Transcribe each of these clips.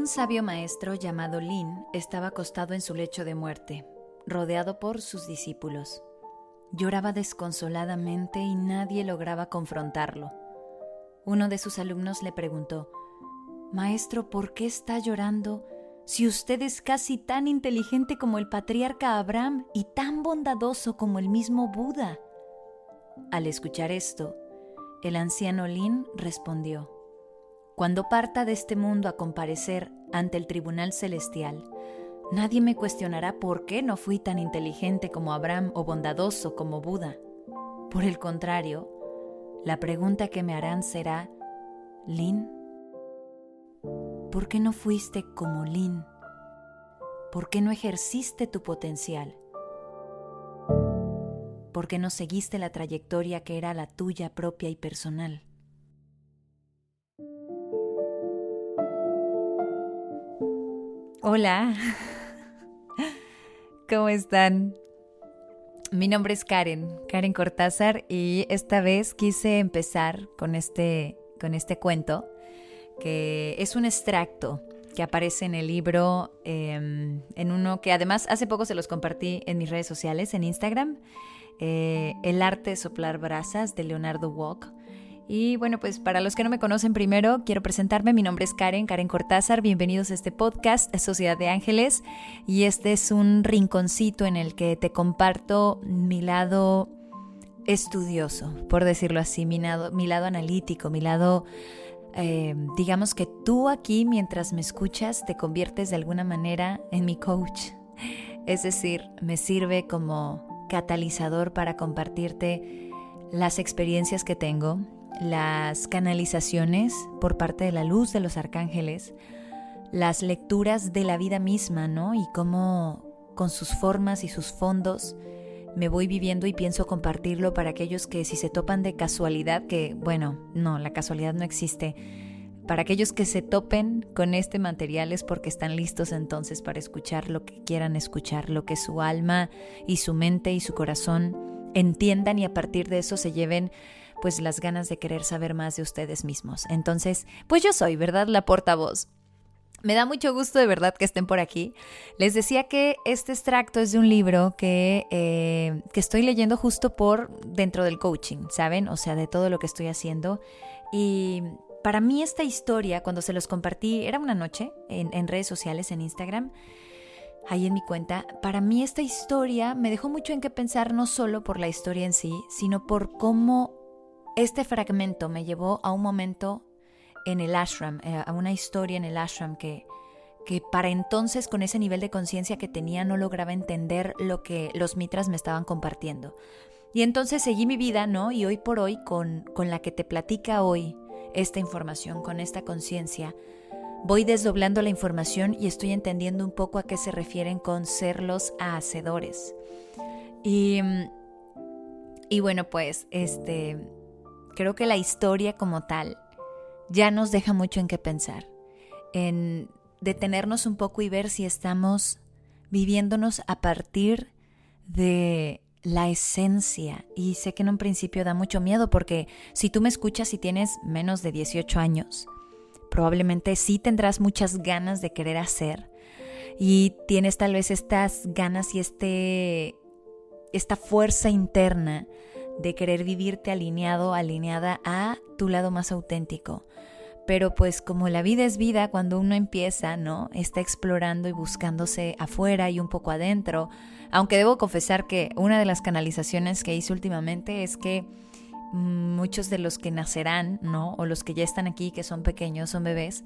Un sabio maestro llamado Lin estaba acostado en su lecho de muerte, rodeado por sus discípulos. Lloraba desconsoladamente y nadie lograba confrontarlo. Uno de sus alumnos le preguntó: «Maestro, ¿por qué está llorando si usted es casi tan inteligente como el patriarca Abraham y tan bondadoso como el mismo Buda?» Al escuchar esto, el anciano Lin respondió: «Cuando parta de este mundo a comparecer ante el tribunal celestial, nadie me cuestionará por qué no fui tan inteligente como Abraham o bondadoso como Buda. Por el contrario, la pregunta que me harán será: Lin, ¿por qué no fuiste como Lin? ¿Por qué no ejerciste tu potencial? ¿Por qué no seguiste la trayectoria que era la tuya propia y personal?» Hola, ¿cómo están? Mi nombre es Karen Cortázar, y esta vez quise empezar con este cuento, que es un extracto que aparece en el libro, en uno que además hace poco se los compartí en mis redes sociales, en Instagram, El arte de soplar brasas, de Leonardo Walk. Y bueno, pues para los que no me conocen, primero quiero presentarme. Mi nombre es Karen Cortázar. Bienvenidos a este podcast, Sociedad de Ángeles. Y este es un rinconcito en el que te comparto mi lado estudioso, por decirlo así, mi lado analítico, mi lado, digamos que tú aquí, mientras me escuchas, te conviertes de alguna manera en mi coach. Es decir, me sirve como catalizador para compartirte las experiencias que tengo, las canalizaciones por parte de la luz de los arcángeles, las lecturas de la vida misma, ¿no? Y cómo con sus formas y sus fondos me voy viviendo y pienso compartirlo para aquellos que, si se topan de casualidad, que bueno, no, la casualidad no existe, para aquellos que se topen con este material es porque están listos entonces para escuchar lo que quieran escuchar, lo que su alma y su mente y su corazón entiendan, y a partir de eso se lleven pues las ganas de querer saber más de ustedes mismos. Entonces, pues yo soy, ¿verdad?, la portavoz. Me da mucho gusto de verdad que estén por aquí. Les decía que este extracto es de un libro que estoy leyendo justo por dentro del coaching, ¿saben? O sea, de todo lo que estoy haciendo. Y para mí esta historia, cuando se los compartí, era una noche en redes sociales, en Instagram, ahí en mi cuenta. Para mí esta historia me dejó mucho en qué pensar, no solo por la historia en sí, sino por cómo este fragmento me llevó a un momento en el ashram, a una historia en el ashram que para entonces, con ese nivel de conciencia que tenía, no lograba entender lo que los mitras me estaban compartiendo. Y entonces seguí mi vida, ¿no? Y hoy por hoy, con la que te platica hoy esta información, con esta conciencia, voy desdoblando la información y estoy entendiendo un poco a qué se refieren con ser los hacedores. Y bueno, pues creo que la historia como tal ya nos deja mucho en qué pensar, en detenernos un poco y ver si estamos viviéndonos a partir de la esencia. Y sé que en un principio da mucho miedo, porque si tú me escuchas y tienes menos de 18 años, probablemente sí tendrás muchas ganas de querer hacer, y tienes tal vez estas ganas y esta fuerza interna de querer vivirte alineada a tu lado más auténtico. Pero pues como la vida es vida, cuando uno empieza, ¿no?, está explorando y buscándose afuera y un poco adentro. Aunque debo confesar que una de las canalizaciones que hice últimamente es que muchos de los que nacerán, ¿no?, o los que ya están aquí, que son pequeños, son bebés,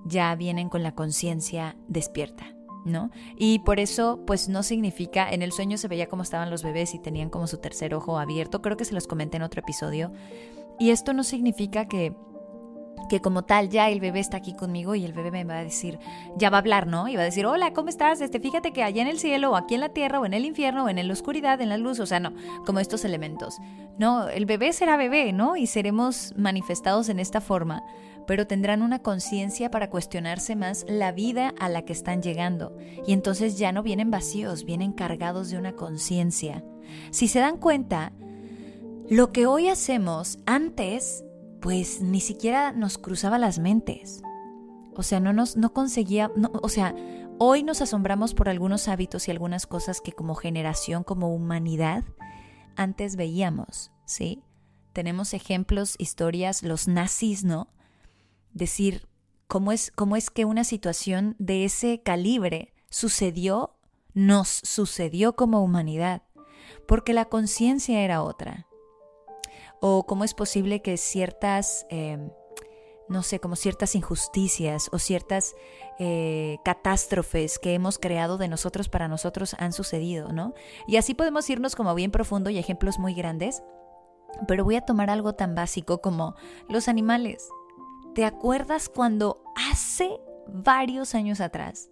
ya vienen con la conciencia despierta, ¿no? Y por eso, pues no significa, en el sueño se veía cómo estaban los bebés y tenían como su tercer ojo abierto, creo que se los comenté en otro episodio, y esto no significa que como tal ya el bebé está aquí conmigo y el bebé me va a decir, ya va a hablar, ¿no? Y va a decir, hola, ¿cómo estás? Fíjate que allá en el cielo, o aquí en la tierra, o en el infierno, o en la oscuridad, en la luz, o sea, no, como estos elementos. No, el bebé será bebé, ¿no? Y seremos manifestados en esta forma, pero tendrán una conciencia para cuestionarse más la vida a la que están llegando. Y entonces ya no vienen vacíos, vienen cargados de una conciencia. Si se dan cuenta, lo que hoy hacemos antes, pues ni siquiera nos cruzaba las mentes. O sea, no conseguía, o sea, hoy nos asombramos por algunos hábitos y algunas cosas que como generación, como humanidad, antes veíamos, ¿sí? Tenemos ejemplos, historias, los nazis, ¿no? Decir, cómo es que una situación de ese calibre nos sucedió como humanidad, porque la conciencia era otra. O cómo es posible que ciertas, no sé, como ciertas injusticias o ciertas catástrofes que hemos creado de nosotros para nosotros han sucedido, ¿no? Y así podemos irnos como bien profundo y ejemplos muy grandes, pero voy a tomar algo tan básico como los animales. ¿Te acuerdas cuando hace varios años atrás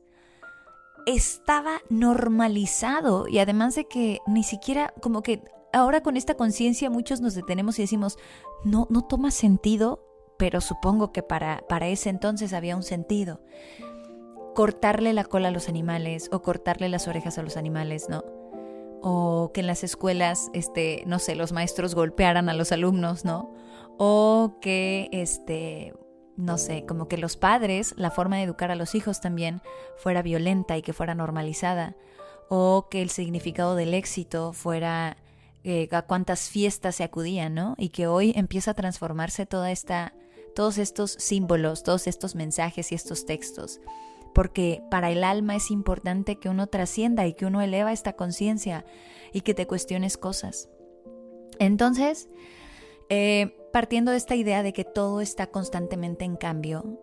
estaba normalizado? Y además de que ni siquiera, como que ahora con esta conciencia muchos nos detenemos y decimos, no toma sentido, pero supongo que para ese entonces había un sentido. Cortarle la cola a los animales o cortarle las orejas a los animales, ¿no? O que en las escuelas, no sé, los maestros golpearan a los alumnos, ¿no? O que, no sé, como que los padres, la forma de educar a los hijos también fuera violenta y que fuera normalizada. O que el significado del éxito fuera a cuántas fiestas se acudían, ¿no? Y que hoy empieza a transformarse todos estos símbolos, todos estos mensajes y estos textos. Porque para el alma es importante que uno trascienda y que uno eleva esta conciencia y que te cuestiones cosas. Entonces, partiendo de esta idea de que todo está constantemente en cambio,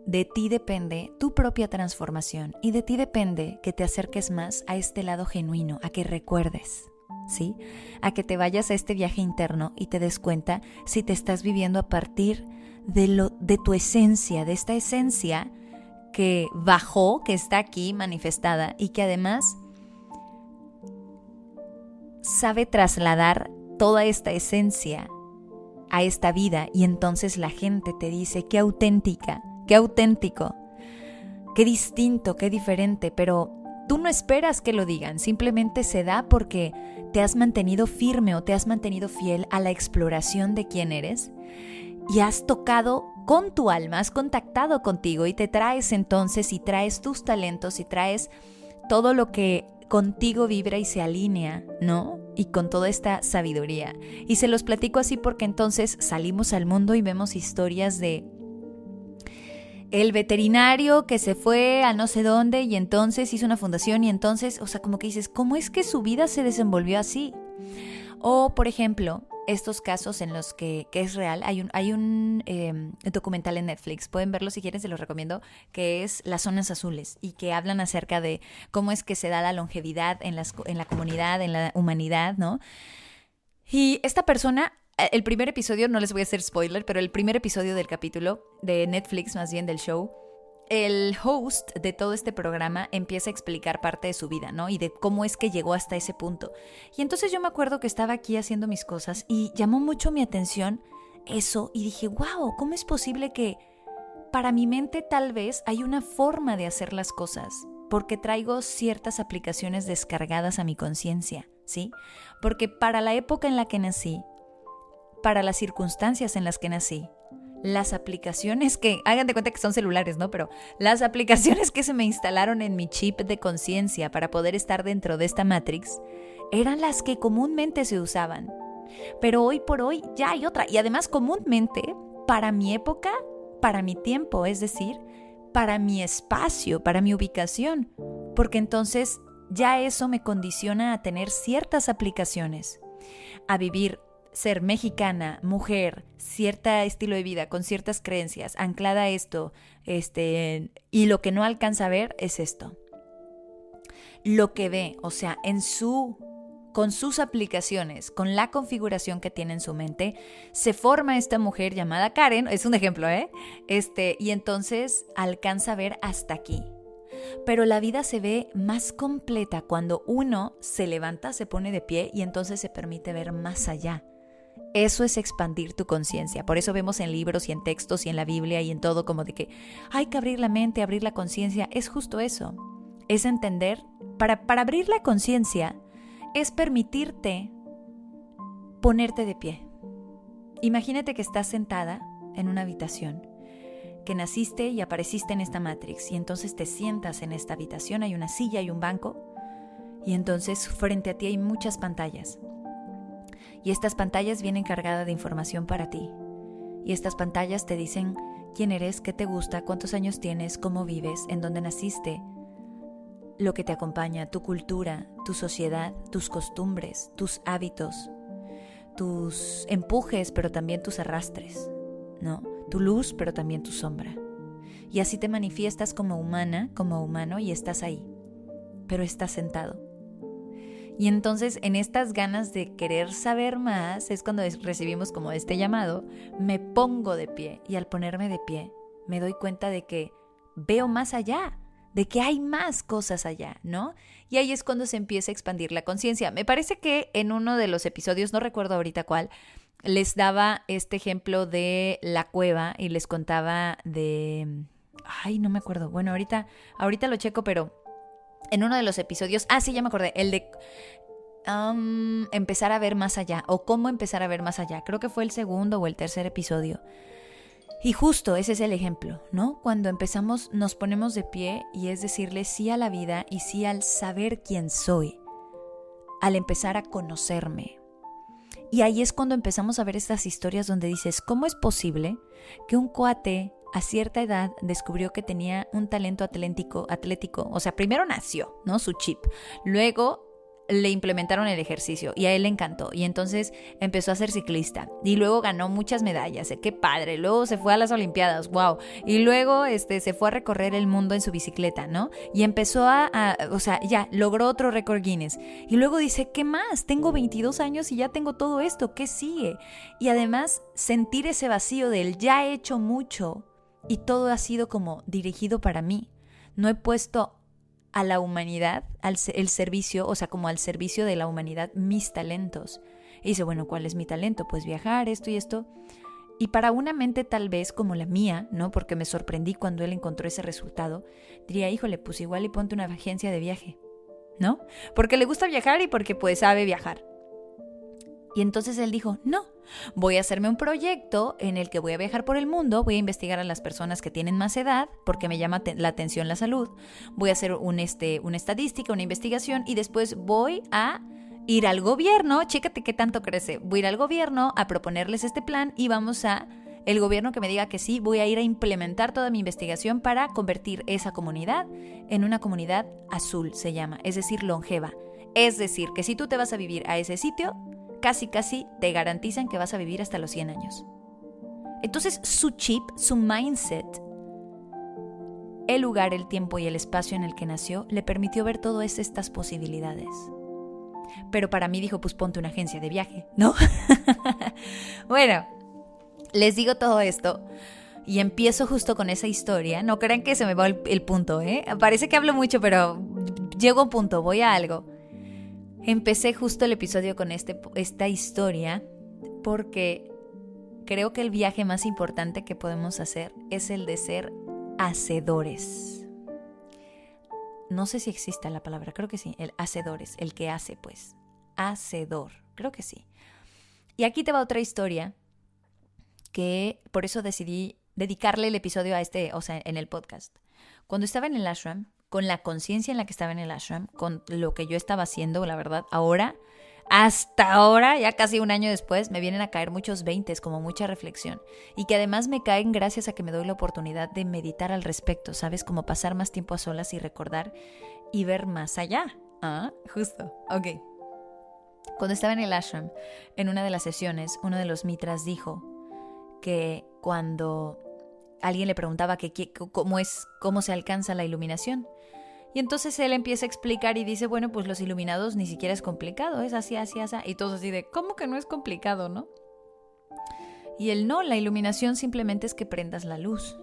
de ti depende tu propia transformación y de ti depende que te acerques más a este lado genuino, a que recuerdes, ¿sí? A que te vayas a este viaje interno y te des cuenta si te estás viviendo a partir de tu esencia, de esta esencia que bajó, que está aquí manifestada y que además sabe trasladar toda esta esencia a esta vida, y entonces la gente te dice qué auténtica, qué auténtico, qué distinto, qué diferente, pero tú no esperas que lo digan, simplemente se da porque te has mantenido firme o te has mantenido fiel a la exploración de quién eres y has tocado con tu alma, has contactado contigo y te traes entonces y traes tus talentos y traes todo lo que contigo vibra y se alinea, ¿no? Y con toda esta sabiduría. Y se los platico así porque entonces salimos al mundo y vemos historias de el veterinario que se fue a no sé dónde y entonces hizo una fundación y entonces, o sea, como que dices, ¿cómo es que su vida se desenvolvió así? O, por ejemplo, estos casos en los que es real, hay un documental en Netflix, pueden verlo si quieren, se los recomiendo, que es Las Zonas Azules y que hablan acerca de cómo es que se da la longevidad en la comunidad, en la humanidad, ¿no? Y esta persona, el primer episodio, no les voy a hacer spoiler, pero el primer episodio del capítulo de Netflix, más bien del show, el host de todo este programa empieza a explicar parte de su vida, ¿no? Y de cómo es que llegó hasta ese punto. Y entonces yo me acuerdo que estaba aquí haciendo mis cosas y llamó mucho mi atención eso y dije, wow, ¿cómo es posible que para mi mente tal vez hay una forma de hacer las cosas? Porque traigo ciertas aplicaciones descargadas a mi conciencia, ¿sí? Porque para la época en la que nací, para las circunstancias en las que nací, las aplicaciones que, hagan de cuenta que son celulares, ¿no? Pero las aplicaciones que se me instalaron en mi chip de conciencia para poder estar dentro de esta Matrix eran las que comúnmente se usaban. Pero hoy por hoy ya hay otra. Y además comúnmente, para mi época, para mi tiempo, es decir, para mi espacio, para mi ubicación. Porque entonces ya eso me condiciona a tener ciertas aplicaciones, a vivir, ser mexicana, mujer, cierto estilo de vida, con ciertas creencias, anclada a esto, y lo que no alcanza a ver es esto. Lo que ve, o sea, con sus aplicaciones, con la configuración que tiene en su mente, se forma esta mujer llamada Karen, es un ejemplo, y entonces alcanza a ver hasta aquí. Pero la vida se ve más completa cuando uno se levanta, se pone de pie y entonces se permite ver más allá. Eso es expandir tu conciencia. Por eso vemos en libros y en textos y en la Biblia y en todo como de que hay que abrir la mente, abrir la conciencia. Es justo eso. Es entender, para abrir la conciencia, es permitirte ponerte de pie. Imagínate que estás sentada en una habitación, que naciste y apareciste en esta Matrix y entonces te sientas en esta habitación, hay una silla y un banco y entonces frente a ti hay muchas pantallas y estas pantallas vienen cargadas de información para ti y estas pantallas te dicen quién eres, qué te gusta, cuántos años tienes, cómo vives, en dónde naciste, lo que te acompaña, tu cultura, tu sociedad, tus costumbres, tus hábitos, tus empujes, pero también tus arrastres, ¿no? Tu luz, pero también tu sombra. Y así te manifiestas como humana, como humano, y estás ahí, pero estás sentado. Y entonces, en estas ganas de querer saber más, es cuando recibimos como este llamado, me pongo de pie. Y al ponerme de pie, me doy cuenta de que veo más allá, de que hay más cosas allá, ¿no? Y ahí es cuando se empieza a expandir la conciencia. Me parece que en uno de los episodios, no recuerdo ahorita cuál, les daba este ejemplo de la cueva y les contaba de... Ay, no me acuerdo. Bueno, ahorita lo checo, pero en uno de los episodios... Ah, sí, ya me acordé. El de empezar a ver más allá o cómo empezar a ver más allá. Creo que fue el segundo o el tercer episodio. Y justo ese es el ejemplo, ¿no? Cuando empezamos, nos ponemos de pie y es decirle sí a la vida y sí al saber quién soy, al empezar a conocerme. Y ahí es cuando empezamos a ver estas historias donde dices, ¿cómo es posible que un cuate a cierta edad descubrió que tenía un talento atlético? O sea, primero nació, ¿no? Su chip. Luego le implementaron el ejercicio y a él le encantó y entonces empezó a ser ciclista y luego ganó muchas medallas, qué padre, luego se fue a las olimpiadas, wow, y luego se fue a recorrer el mundo en su bicicleta, ¿no? Y empezó o sea, ya, logró otro récord Guinness y luego dice, ¿qué más? Tengo 22 años y ya tengo todo esto, ¿qué sigue? Y además sentir ese vacío del ya he hecho mucho y todo ha sido como dirigido para mí, no he puesto a la humanidad, el servicio, o sea, como al servicio de la humanidad, mis talentos. Y dice, bueno, ¿cuál es mi talento? Pues viajar, esto y esto. Y para una mente tal vez como la mía, ¿no? Porque me sorprendí cuando él encontró ese resultado, diría, híjole, pues igual y ponte una agencia de viaje, ¿no? Porque le gusta viajar y porque pues sabe viajar. Y entonces él dijo, no, voy a hacerme un proyecto en el que voy a viajar por el mundo, voy a investigar a las personas que tienen más edad, porque me llama la atención la salud, voy a hacer una estadística, una investigación y después voy a ir al gobierno, chécate qué tanto crece, voy a ir al gobierno a proponerles este plan y el gobierno que me diga que sí, voy a ir a implementar toda mi investigación para convertir esa comunidad en una comunidad azul, se llama, es decir, longeva. Es decir, que si tú te vas a vivir a ese sitio, casi te garantizan que vas a vivir hasta los 100 años. Entonces su chip, su mindset, el lugar, el tiempo y el espacio en el que nació le permitió ver todas estas posibilidades. Pero para mí dijo, pues ponte una agencia de viaje, ¿no? Bueno, les digo todo esto y empiezo justo con esa historia. No crean que se me va el punto, ¿eh? Parece que hablo mucho, pero llego a un punto, voy a algo. Empecé justo el episodio con esta historia porque creo que el viaje más importante que podemos hacer es el de ser hacedores. No sé si existe la palabra, creo que sí, el hacedores, el que hace pues, hacedor, creo que sí. Y aquí te va otra historia que por eso decidí dedicarle el episodio o sea, en el podcast. Cuando estaba en el ashram, con la conciencia en la que estaba en el ashram, con lo que yo estaba haciendo, la verdad, hasta ahora, ya casi un año después, me vienen a caer muchos veintes, como mucha reflexión. Y que además me caen gracias a que me doy la oportunidad de meditar al respecto, ¿sabes? Como pasar más tiempo a solas y recordar y ver más allá. Ah, justo. Ok. Cuando estaba en el ashram, en una de las sesiones, uno de los mitras dijo que cuando alguien le preguntaba cómo se alcanza la iluminación. Y entonces él empieza a explicar y dice, bueno, pues los iluminados ni siquiera es complicado, es así, así, así. Y todos así de, ¿cómo que no es complicado, no? Y él, no, la iluminación simplemente es que prendas la luz.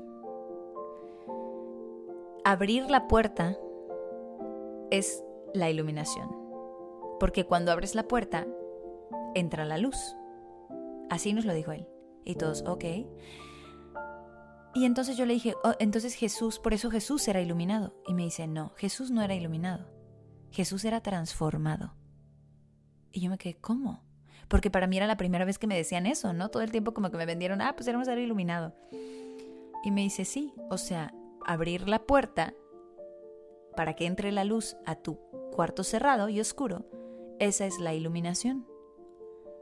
Abrir la puerta es la iluminación. Porque cuando abres la puerta, entra la luz. Así nos lo dijo él. Y todos, ok. Y entonces yo le dije, entonces Jesús, por eso Jesús era iluminado. Y me dice, no, Jesús no era iluminado. Jesús era transformado. Y yo me quedé, ¿cómo? Porque para mí era la primera vez que me decían eso, ¿no? Todo el tiempo como que me vendieron, pues era un ser iluminado. Y me dice, sí, o sea, abrir la puerta para que entre la luz a tu cuarto cerrado y oscuro, esa es la iluminación.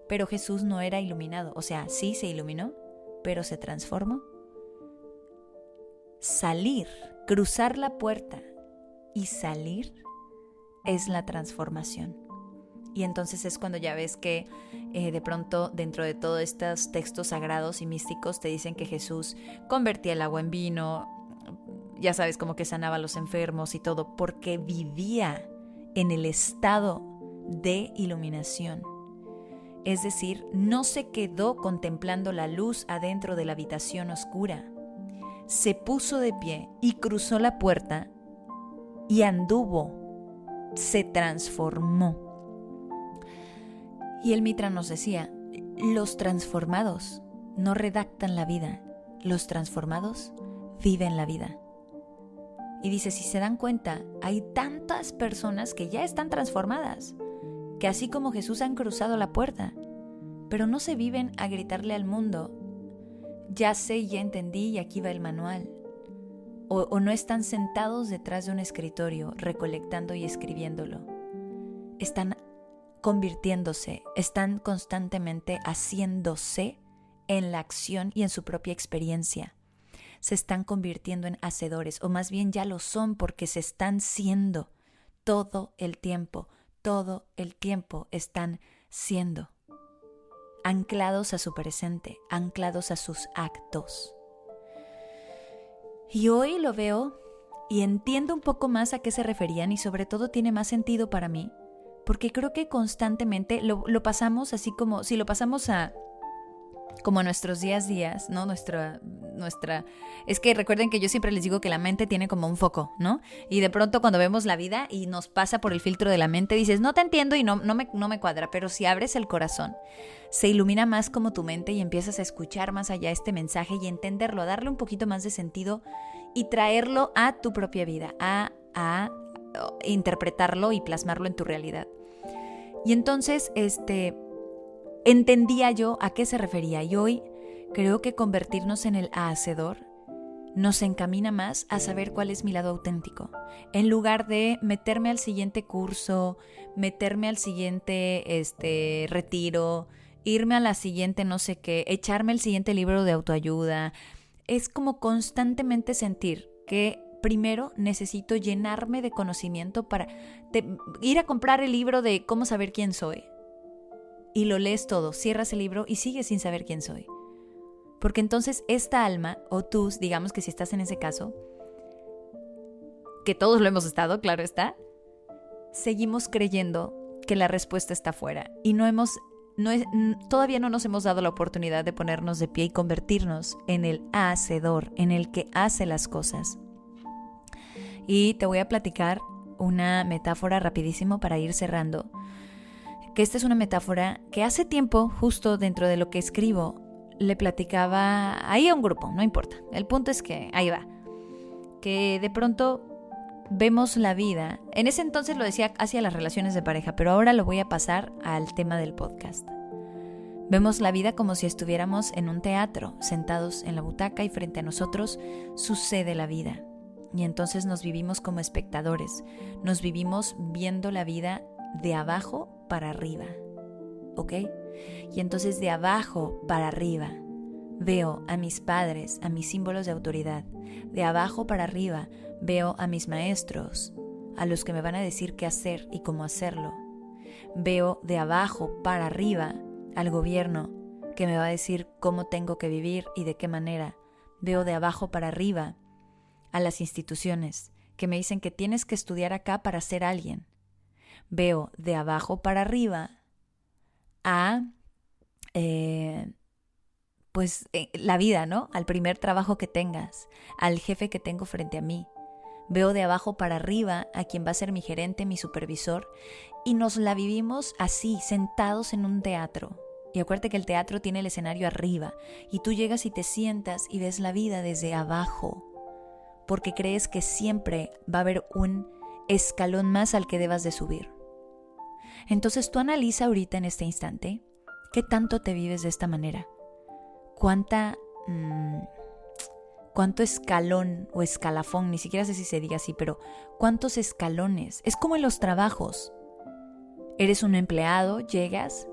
Pero Jesús no era iluminado, o sea, sí se iluminó, pero se transformó. Salir, cruzar la puerta y salir es la transformación. Y entonces es cuando ya ves que de pronto dentro de todos estos textos sagrados y místicos te dicen que Jesús convertía el agua en vino, ya sabes, como que sanaba a los enfermos y todo, porque vivía en el estado de iluminación. Es decir, no se quedó contemplando la luz adentro de la habitación oscura. Se puso de pie y cruzó la puerta y anduvo, se transformó. Y el Mitra nos decía, los transformados no redactan la vida, los transformados viven la vida. Y dice, si se dan cuenta, hay tantas personas que ya están transformadas, que así como Jesús han cruzado la puerta, pero no se viven a gritarle al mundo, ya sé, ya entendí y aquí va el manual. O no están sentados detrás de un escritorio recolectando y escribiéndolo. Están convirtiéndose, están constantemente haciéndose en la acción y en su propia experiencia. Se están convirtiendo en hacedores, o más bien ya lo son porque se están siendo todo el tiempo están siendo. Anclados a su presente, anclados a sus actos. Y hoy lo veo y entiendo un poco más a qué se referían y sobre todo tiene más sentido para mí, porque creo que constantemente lo pasamos así como, si lo pasamos a como nuestros días, ¿no? Nuestra, es que recuerden que yo siempre les digo que la mente tiene como un foco, ¿no? Y de pronto cuando vemos la vida y nos pasa por el filtro de la mente, dices, no te entiendo y no me cuadra, pero si abres el corazón, se ilumina más como tu mente y empiezas a escuchar más allá este mensaje y entenderlo, a darle un poquito más de sentido y traerlo a tu propia vida, a interpretarlo y plasmarlo en tu realidad. Y entonces, entendía yo a qué se refería y hoy creo que convertirnos en el hacedor nos encamina más a saber cuál es mi lado auténtico. En lugar de meterme al siguiente curso, meterme al siguiente retiro, irme a la siguiente no sé qué, echarme el siguiente libro de autoayuda, es como constantemente sentir que primero necesito llenarme de conocimiento para ir a comprar el libro de cómo saber quién soy. Y lo lees todo, cierras el libro y sigues sin saber quién soy. Porque entonces esta alma, o tú, digamos que si estás en ese caso, que todos lo hemos estado, claro está, seguimos creyendo que la respuesta está afuera y todavía no nos hemos dado la oportunidad de ponernos de pie y convertirnos en el hacedor, en el que hace las cosas. Y te voy a platicar una metáfora rapidísimo para ir cerrando, que esta es una metáfora que hace tiempo, justo dentro de lo que escribo, le platicaba ahí a un grupo, no importa. El punto es que ahí va, que de pronto vemos la vida, en ese entonces lo decía hacia las relaciones de pareja, pero ahora lo voy a pasar al tema del podcast. Vemos la vida como si estuviéramos en un teatro, sentados en la butaca y frente a nosotros sucede la vida. Y entonces nos vivimos como espectadores, nos vivimos viendo la vida de abajo para arriba, ¿ok? Y entonces de abajo para arriba veo a mis padres, a mis símbolos de autoridad. De abajo para arriba veo a mis maestros, a los que me van a decir qué hacer y cómo hacerlo. Veo de abajo para arriba al gobierno, que me va a decir cómo tengo que vivir y de qué manera. Veo de abajo para arriba a las instituciones, que me dicen que tienes que estudiar acá para ser alguien. Veo de abajo para arriba a la vida, ¿no? Al primer trabajo que tengas, al jefe que tengo frente a mí. Veo de abajo para arriba a quien va a ser mi gerente, mi supervisor, y nos la vivimos así, sentados en un teatro. Y acuérdate que el teatro tiene el escenario arriba, y tú llegas y te sientas y ves la vida desde abajo, porque crees que siempre va a haber un escalón más al que debas de subir. Entonces tú analiza ahorita en este instante qué tanto te vives de esta manera, cuánto escalón o escalafón, ni siquiera sé si se diga así, pero cuántos escalones. Es como en los trabajos. Eres un empleado, llegas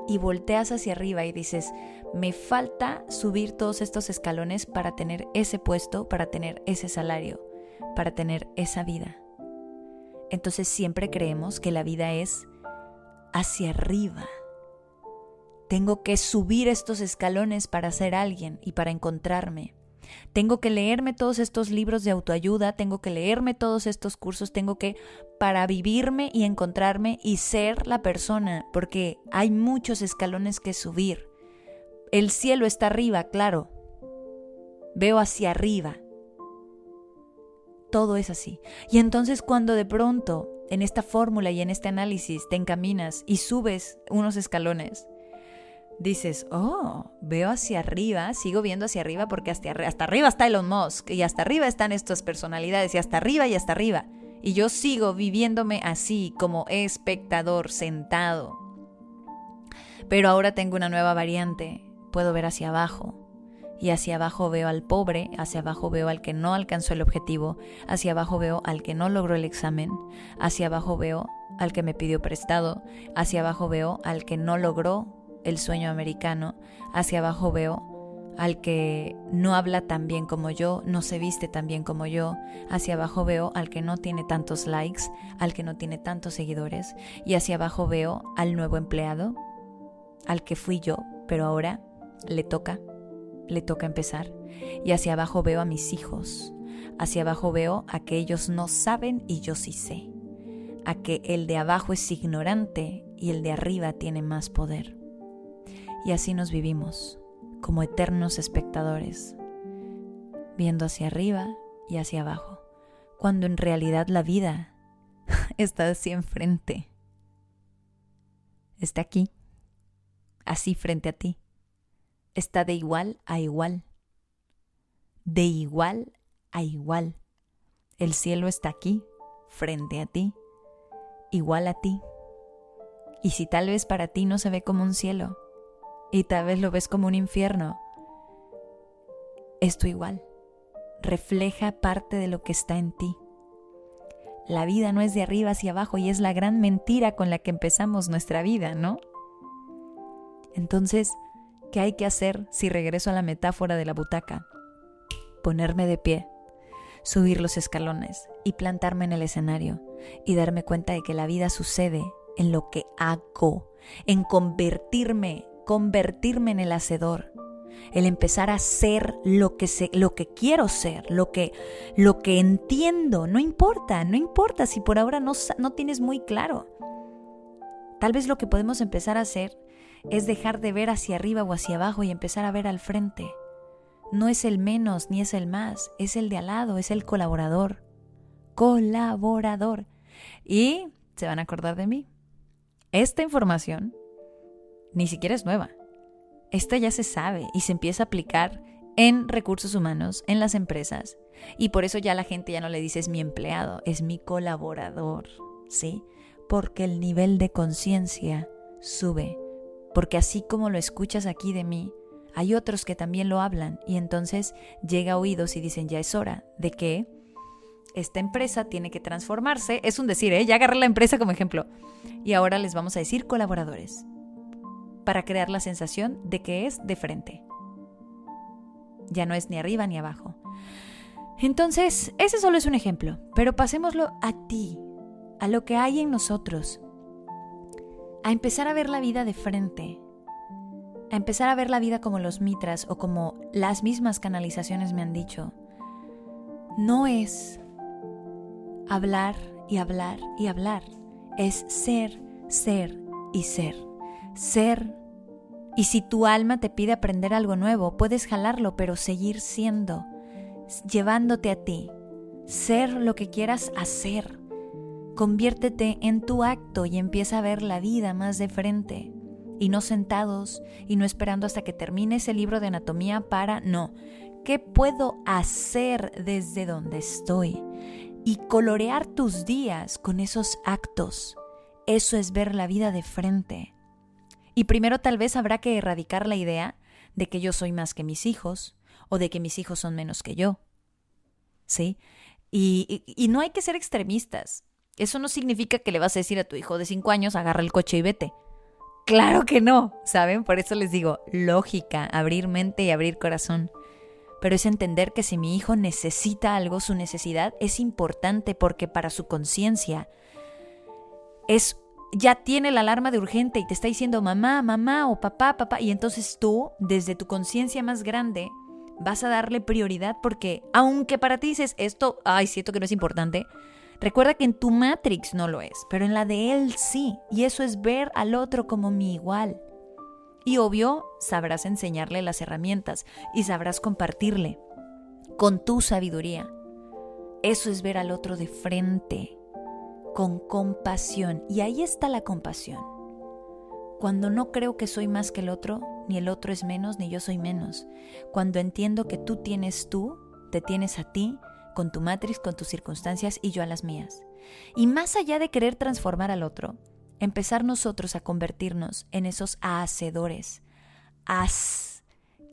y volteas hacia arriba y dices, me falta subir todos estos escalones para tener ese puesto, para tener ese salario, para tener esa vida. Entonces siempre creemos que la vida es hacia arriba. Tengo que subir estos escalones para ser alguien y para encontrarme. Tengo que leerme todos estos libros de autoayuda, tengo que leerme todos estos cursos, para vivirme y encontrarme y ser la persona, porque hay muchos escalones que subir. El cielo está arriba, claro. Veo hacia arriba. Todo es así. Y entonces cuando de pronto en esta fórmula y en este análisis te encaminas y subes unos escalones, dices, veo hacia arriba, sigo viendo hacia arriba porque hasta arriba está Elon Musk y hasta arriba están estas personalidades y hasta arriba y hasta arriba. Y yo sigo viviéndome así como espectador sentado. Pero ahora tengo una nueva variante, puedo ver hacia abajo. Y hacia abajo veo al pobre, hacia abajo veo al que no alcanzó el objetivo, hacia abajo veo al que no logró el examen, hacia abajo veo al que me pidió prestado, hacia abajo veo al que no logró el sueño americano, hacia abajo veo al que no habla tan bien como yo, no se viste tan bien como yo, hacia abajo veo al que no tiene tantos likes, al que no tiene tantos seguidores, y hacia abajo veo al nuevo empleado, al que fui yo, pero ahora le toca empezar. Y hacia abajo veo a mis hijos, hacia abajo veo a que ellos no saben y yo sí sé, a que el de abajo es ignorante y el de arriba tiene más poder. Y así nos vivimos, como eternos espectadores, viendo hacia arriba y hacia abajo, cuando en realidad la vida está así enfrente, está aquí, así frente a ti. Está de igual a igual. De igual a igual. El cielo está aquí, frente a ti, igual a ti. Y si tal vez para ti no se ve como un cielo, y tal vez lo ves como un infierno, esto igual. Refleja parte de lo que está en ti. La vida no es de arriba hacia abajo y es la gran mentira con la que empezamos nuestra vida, ¿no? Entonces, ¿qué hay que hacer si regreso a la metáfora de la butaca? Ponerme de pie, subir los escalones y plantarme en el escenario y darme cuenta de que la vida sucede en lo que hago, en convertirme en el hacedor, el empezar a ser lo que quiero ser, lo que entiendo. No importa si por ahora no tienes muy claro. Tal vez lo que podemos empezar a hacer es dejar de ver hacia arriba o hacia abajo y empezar a ver al frente. No es el menos ni es el más, es el de al lado, es el colaborador. Y se van a acordar de mí. Esta información ni siquiera es nueva. Esta ya se sabe y se empieza a aplicar en recursos humanos, en las empresas. Y por eso ya la gente ya no le dice es mi empleado, es mi colaborador, ¿sí? Porque el nivel de conciencia sube. Porque así como lo escuchas aquí de mí, hay otros que también lo hablan y entonces llega a oídos y dicen ya es hora de que esta empresa tiene que transformarse. Es un decir, ya agarré la empresa como ejemplo y ahora les vamos a decir colaboradores para crear la sensación de que es de frente. Ya no es ni arriba ni abajo. Entonces, ese solo es un ejemplo, pero pasémoslo a ti, a lo que hay en nosotros. A empezar a ver la vida de frente, a empezar a ver la vida como los mitras o como las mismas canalizaciones me han dicho. No es hablar y hablar y hablar, es ser, ser y ser. Ser, y si tu alma te pide aprender algo nuevo, puedes jalarlo, pero seguir siendo, llevándote a ti, ser lo que quieras hacer. Conviértete en tu acto y empieza a ver la vida más de frente. Y no sentados y no esperando hasta que termine ese libro de anatomía no. ¿Qué puedo hacer desde donde estoy? Y colorear tus días con esos actos. Eso es ver la vida de frente. Y primero tal vez habrá que erradicar la idea de que yo soy más que mis hijos, o de que mis hijos son menos que yo. ¿Sí? Y no hay que ser extremistas. Eso no significa que le vas a decir a tu hijo de 5 años, agarra el coche y vete. Claro que no, ¿saben? Por eso les digo, lógica, abrir mente y abrir corazón. Pero es entender que si mi hijo necesita algo, su necesidad es importante porque para su conciencia ya tiene la alarma de urgente y te está diciendo mamá, mamá o papá, papá. Y entonces tú, desde tu conciencia más grande, vas a darle prioridad porque aunque para ti dices esto, siento que no es importante, recuerda que en tu Matrix no lo es, pero en la de él sí. Y eso es ver al otro como mi igual. Y obvio, sabrás enseñarle las herramientas y sabrás compartirle con tu sabiduría. Eso es ver al otro de frente, con compasión. Y ahí está la compasión. Cuando no creo que soy más que el otro, ni el otro es menos, ni yo soy menos. Cuando entiendo que tú, te tienes a ti, con tu matriz, con tus circunstancias y yo a las mías. Y más allá de querer transformar al otro, empezar nosotros a convertirnos en esos hacedores.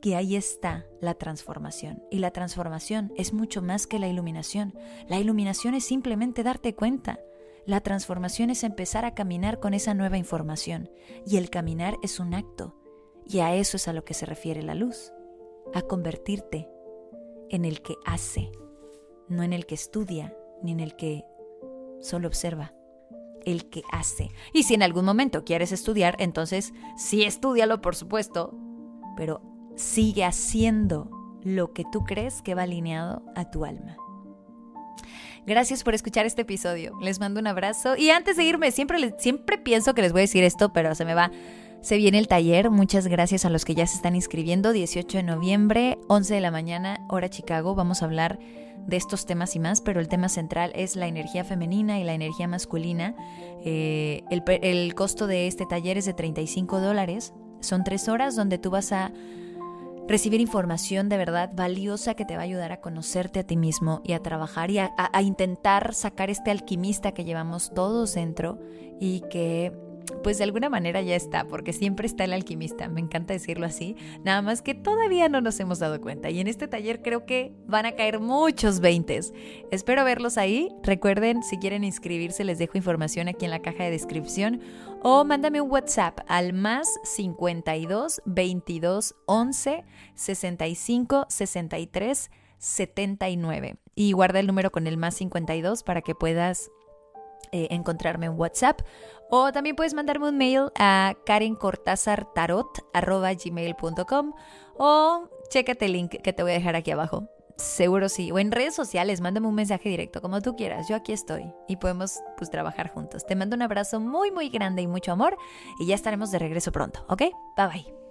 Que ahí está la transformación. Y la transformación es mucho más que la iluminación. La iluminación es simplemente darte cuenta. La transformación es empezar a caminar con esa nueva información. Y el caminar es un acto. Y a eso es a lo que se refiere la luz. A convertirte en el que hace, no en el que estudia, ni en el que solo observa. El que hace. Y si en algún momento quieres estudiar, entonces sí estúdialo, por supuesto, pero sigue haciendo lo que tú crees que va alineado a tu alma. Gracias por escuchar este episodio. Les mando un abrazo. Y antes de irme, siempre pienso que les voy a decir esto, pero se me va. Se viene el taller. Muchas gracias a los que ya se están inscribiendo. 18 de noviembre, 11 de la mañana, hora Chicago. Vamos a hablar de estos temas y más, pero el tema central es la energía femenina y la energía masculina. El costo de este taller es de $35. Son 3 horas donde tú vas a recibir información de verdad valiosa que te va a ayudar a conocerte a ti mismo y a trabajar y a intentar sacar este alquimista que llevamos todos dentro y que pues de alguna manera ya está, porque siempre está el alquimista, me encanta decirlo así, nada más que todavía no nos hemos dado cuenta. Y en este taller creo que van a caer muchos 20. Espero verlos ahí. Recuerden, si quieren inscribirse, les dejo información aquí en la caja de descripción o mándame un WhatsApp al +52 22 11 65 63 79 y guarda el número con el +52 para que puedas encontrarme en WhatsApp, o también puedes mandarme un mail a karencortazartarot@gmail.com o chécate el link que te voy a dejar aquí abajo. Seguro sí, o en redes sociales, mándame un mensaje directo, como tú quieras, yo aquí estoy y podemos pues trabajar juntos. Te mando un abrazo muy muy grande y mucho amor y ya estaremos de regreso pronto, ¿ok? Bye bye.